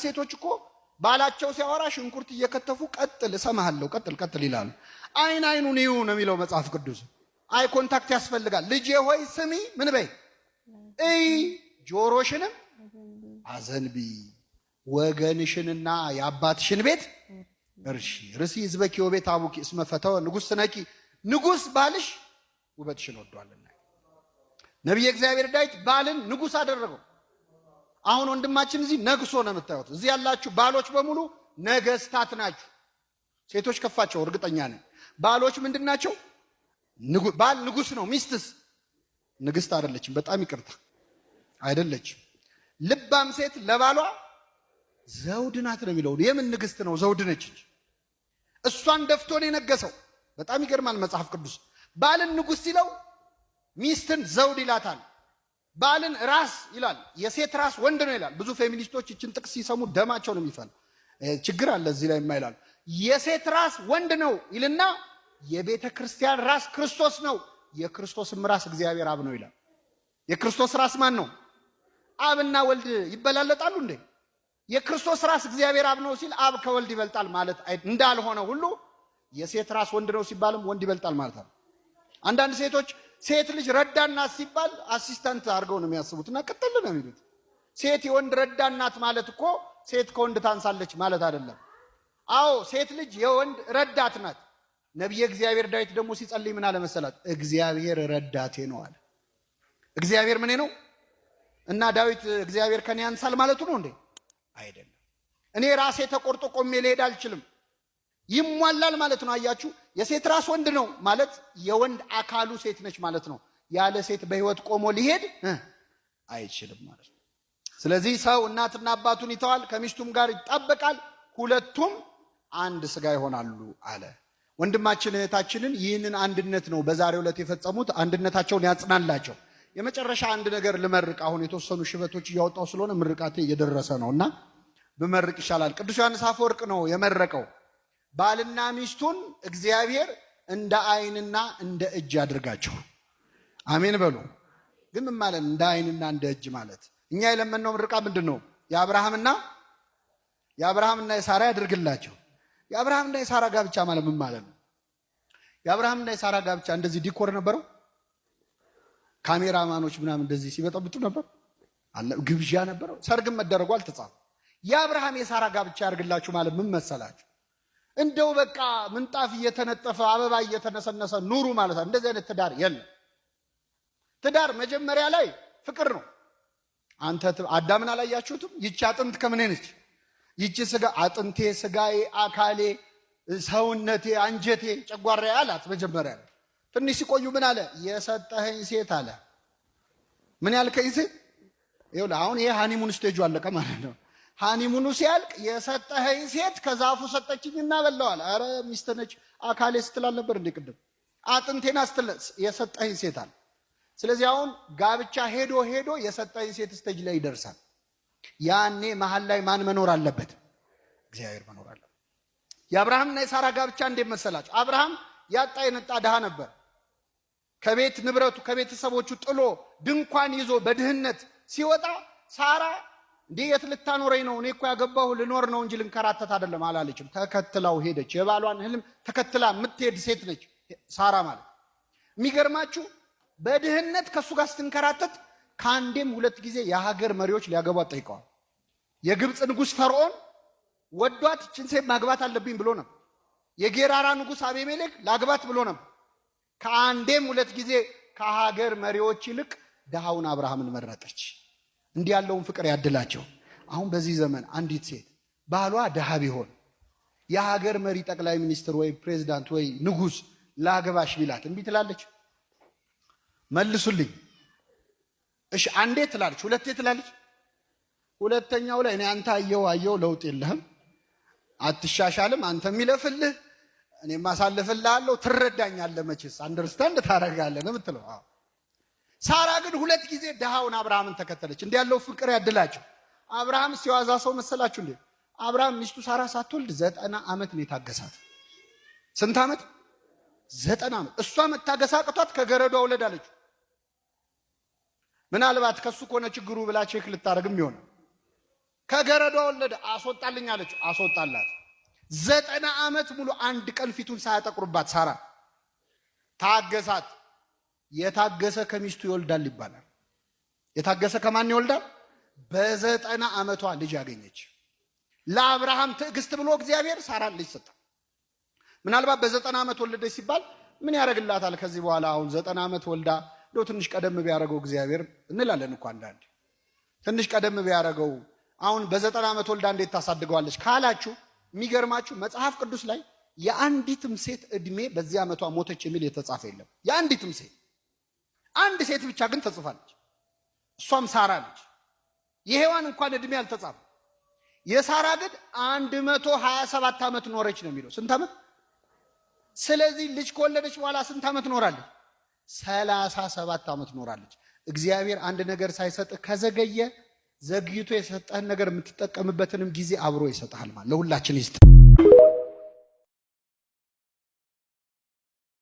ሴቶች እኮ ባላቸው ሲያወራ ሽንኩርት እየከተፉ ቀጥል እሰማሃለሁ ቀጥል ይላሉ። አይን አይኑን ይዩ ነው የሚለው መጽሐፍ ቅዱስ። አይ ኮንታክት ያስፈልጋል። ልጄ ሆይ ስሚ ምን በይ እይ፣ ጆሮሽንም አዘንቢ፣ ወገንሽንና የአባትሽን ቤት እርሺ። ርሲ ዝበኪ ወቤት አቡኪ እስመ ፈተወ ንጉሥ ነኪ፣ ንጉሥ ባልሽ ውበትሽን ወዷልና። ነቢየ እግዚአብሔር ዳዊት ባልን ንጉሥ አደረገው። አሁን ወንድማችን እዚህ ነግሶ ነው የምታዩት። እዚህ ያላችሁ ባሎች በሙሉ ነገስታት ናችሁ። ሴቶች ከፋቸው እርግጠኛ ነኝ። ባሎች ምንድን ናቸው? ባል ንጉሥ ነው። ሚስትስ ንግስት አይደለችም። በጣም ይቅርታ አይደለችም። ልባም ሴት ለባሏ ዘውድ ናት ነው የሚለው። የምን ንግስት ነው? ዘውድ ነች እንጂ። እሷን ደፍቶ ነው የነገሰው። በጣም ይገርማል መጽሐፍ ቅዱስ። ባልን ንጉሥ ሲለው ሚስትን ዘውድ ይላታል። ባልን ራስ ይላል። የሴት ራስ ወንድ ነው ይላል። ብዙ ፌሚኒስቶች እችን ጥቅስ ሲሰሙ ደማቸው ነው የሚፈል። ችግር አለ እዚህ ላይ የማይላሉ። የሴት ራስ ወንድ ነው ይልና የቤተ ክርስቲያን ራስ ክርስቶስ ነው፣ የክርስቶስም ራስ እግዚአብሔር አብ ነው ይላል። የክርስቶስ ራስ ማን ነው? አብና ወልድ ይበላለጣሉ እንዴ? የክርስቶስ ራስ እግዚአብሔር አብ ነው ሲል አብ ከወልድ ይበልጣል ማለት እንዳልሆነ ሁሉ የሴት ራስ ወንድ ነው ሲባልም ወንድ ይበልጣል ማለት ነው። አንዳንድ ሴቶች ሴት ልጅ ረዳናት ሲባል አሲስታንት አድርገው ነው የሚያስቡትና ቅጥል ነው የሚሉት። ሴት የወንድ ረዳናት ማለት እኮ ሴት ከወንድ ታንሳለች ማለት አይደለም። አዎ ሴት ልጅ የወንድ ረዳት ናት። ነቢየ እግዚአብሔር ዳዊት ደግሞ ሲጸልይ ምን አለ መሰላት? እግዚአብሔር ረዳቴ ነው አለ። እግዚአብሔር ምኔ ነው? እና ዳዊት እግዚአብሔር ከኔ ያንሳል ማለቱ ነው እንዴ? አይደለም። እኔ ራሴ ተቆርጦ ቆሜ ልሄድ አልችልም፣ ይሟላል ማለት ነው። አያችሁ፣ የሴት ራስ ወንድ ነው ማለት የወንድ አካሉ ሴት ነች ማለት ነው። ያለ ሴት በህይወት ቆሞ ሊሄድ አይችልም ማለት ነው። ስለዚህ ሰው እናትና አባቱን ይተዋል፣ ከሚስቱም ጋር ይጣበቃል፣ ሁለቱም አንድ ስጋ ይሆናሉ አለ። ወንድማችን እህታችንን ይህንን አንድነት ነው በዛሬው ዕለት የፈጸሙት። አንድነታቸውን ያጽናላቸው። የመጨረሻ አንድ ነገር ልመርቅ። አሁን የተወሰኑ ሽበቶች እያወጣው ስለሆነ ምርቃቴ እየደረሰ ነውና ብመርቅ ይሻላል። ቅዱስ ዮሐንስ አፈወርቅ ነው የመረቀው። ባልና ሚስቱን እግዚአብሔር እንደ አይንና እንደ እጅ ያድርጋቸው። አሜን በሉ። ግን ምን ማለት እንደ አይንና እንደ እጅ ማለት? እኛ የለመነው ምርቃ ምንድን ነው? የአብርሃምና የሳራ ያድርግላቸው። የአብርሃምና የሳራ ጋብቻ ማለት ምን ማለት ነው? የአብርሃምና የሳራ ጋብቻ እንደዚህ ዲኮር ነበረው? ካሜራማኖች ምናምን እንደዚህ ሲበጠብጡ ነበር? ግብዣ ነበረው? ሰርግም መደረጉ አልተጻፈ። የአብርሃም የሳራ ጋብቻ ያድርግላችሁ ማለት ምን መሰላችሁ? እንደው በቃ ምንጣፍ እየተነጠፈ አበባ እየተነሰነሰ ኑሩ ማለት ነው። እንደዚህ አይነት ትዳር የለም። ትዳር መጀመሪያ ላይ ፍቅር ነው። አንተ አዳምን አላያችሁትም? ይቺ አጥንት ከምን ነች? ይቺ ስጋ አጥንቴ፣ ስጋዬ፣ አካሌ፣ ሰውነቴ፣ አንጀቴ፣ ጨጓራዬ አላት መጀመሪያ ላይ። ትንሽ ሲቆዩ ምን አለ? የሰጠኸኝ ሴት አለ። ምን ያልከኝ ሴት? ይኸውልህ አሁን ይሄ ሃኒሙን ስቴጁ አለቀ ማለት ነው። ሃኒሙኑ ሲያልቅ የሰጠኸኝ ሴት ከዛፉ ሰጠችኝና በላዋል። አረ ሚስት ነች አካሌ ስትላል ነበር እንዴ ቅድም? አጥንቴና ስትል የሰጠኸኝ ሴት አለ። ስለዚህ አሁን ጋብቻ ሄዶ የሰጠኸኝ ሴት ስቴጅ ላይ ይደርሳል። ያኔ መሀል ላይ ማን መኖር አለበት? እግዚአብሔር መኖር አለበት። የአብርሃምና የሳራ ጋብቻ እንዴት መሰላችሁ? አብርሃም ያጣ የነጣ ድሃ ነበር። ከቤት ንብረቱ ከቤተሰቦቹ ጥሎ ድንኳን ይዞ በድህነት ሲወጣ ሳራ እንዴ የት ልታኖረኝ ነው? እኔ እኮ ያገባሁ ልኖር ነው እንጂ ልንከራተት አይደለም አላለችም። ተከትላው ሄደች። የባሏን ህልም ተከትላ የምትሄድ ሴት ነች ሳራ ማለት። የሚገርማችሁ በድህነት ከሱ ጋር ስትንከራተት ከአንዴም ሁለት ጊዜ የሀገር መሪዎች ሊያገቧት ጠይቀዋል። የግብፅ ንጉሥ ፈርዖን ወዷት እችን ሴት ማግባት አለብኝ ብሎ ነበር። የጌራራ ንጉሥ አቤሜሌክ ላግባት ብሎ ነበር። ከአንዴም ሁለት ጊዜ ከሀገር መሪዎች ይልቅ ድሃውን አብርሃምን መረጠች። እንዲህ ያለውን ፍቅር ያድላቸው። አሁን በዚህ ዘመን አንዲት ሴት ባሏ ድሃ ቢሆን የሀገር መሪ ጠቅላይ ሚኒስትር ወይ ፕሬዝዳንት ወይ ንጉሥ ላገባሽ ቢላት እምቢ ትላለች? መልሱልኝ። እሺ አንዴ ትላለች፣ ሁለቴ ትላለች። ሁለተኛው ላይ እኔ አንተ አየው ለውጥ የለህም፣ አትሻሻልም፣ አንተ የሚለፍልህ እኔ ማሳለፍልሃለሁ፣ ትረዳኛለህ፣ መቼስ አንደርስታንድ ታደርጋለህ ነው የምትለው። ሳራ ግን ሁለት ጊዜ ድሃውን አብርሃምን ተከተለች። እንዲህ ያለው ፍቅር ያድላቸው። አብርሃም ሲዋዛ ሰው መሰላችሁ እንዴ? አብርሃም ሚስቱ ሳራ ሳትወልድ 90 ዓመት ነው የታገሳት። ስንት ዓመት? 90 ዓመት። እሷ መታገስ አቅቷት ከገረዷ ወለድ አለችው። ምናልባት ከሱ ከሆነ ችግሩ ብላ ቼክ ልታረግም ይሆናል። ከገረዷ ወለደ። አስወጣልኝ አለች፣ አስወጣላት። 90 ዓመት ሙሉ አንድ ቀን ፊቱን ሳያጠቁርባት ሳራ ታገሳት። የታገሰ ከሚስቱ ይወልዳል ይባላል። የታገሰ ከማን ይወልዳል? በ90 ዓመቷ ልጅ ያገኘች። ለአብርሃም ትዕግስት ብሎ እግዚአብሔር ሳራን ልጅ ሰጠ። ምናልባት በ90 ዓመት ወለደች ሲባል ምን ያደርግላታል ከዚህ በኋላ? አሁን 90 ዓመት ወልዳ እንደው ትንሽ ቀደም ቢያደርገው እግዚአብሔር እንላለን እኮ አንዳንዴ። ትንሽ ቀደም ቢያደርገው አሁን በ90 ዓመት ወልዳ እንዴት ታሳድገዋለች ካላችሁ፣ የሚገርማችሁ መጽሐፍ ቅዱስ ላይ የአንዲትም ሴት እድሜ በዚህ ዓመቷ ሞተች የሚል የተጻፈ የለም። የአንዲትም ሴት አንድ ሴት ብቻ ግን ተጽፋለች። እሷም ሳራ ነች። የሔዋን እንኳን እድሜ አልተጻፈም። የሳራ ግን 127 ዓመት ኖረች ነው የሚለው። ስንት ዓመት? ስለዚህ ልጅ ከወለደች በኋላ ስንት ዓመት ኖራለች? 37 ዓመት ኖራለች። እግዚአብሔር አንድ ነገር ሳይሰጥህ ከዘገየ ዘግይቶ የሰጠህን ነገር የምትጠቀምበትንም ጊዜ አብሮ ይሰጥሃል ማለት ለሁላችን ይስጥ።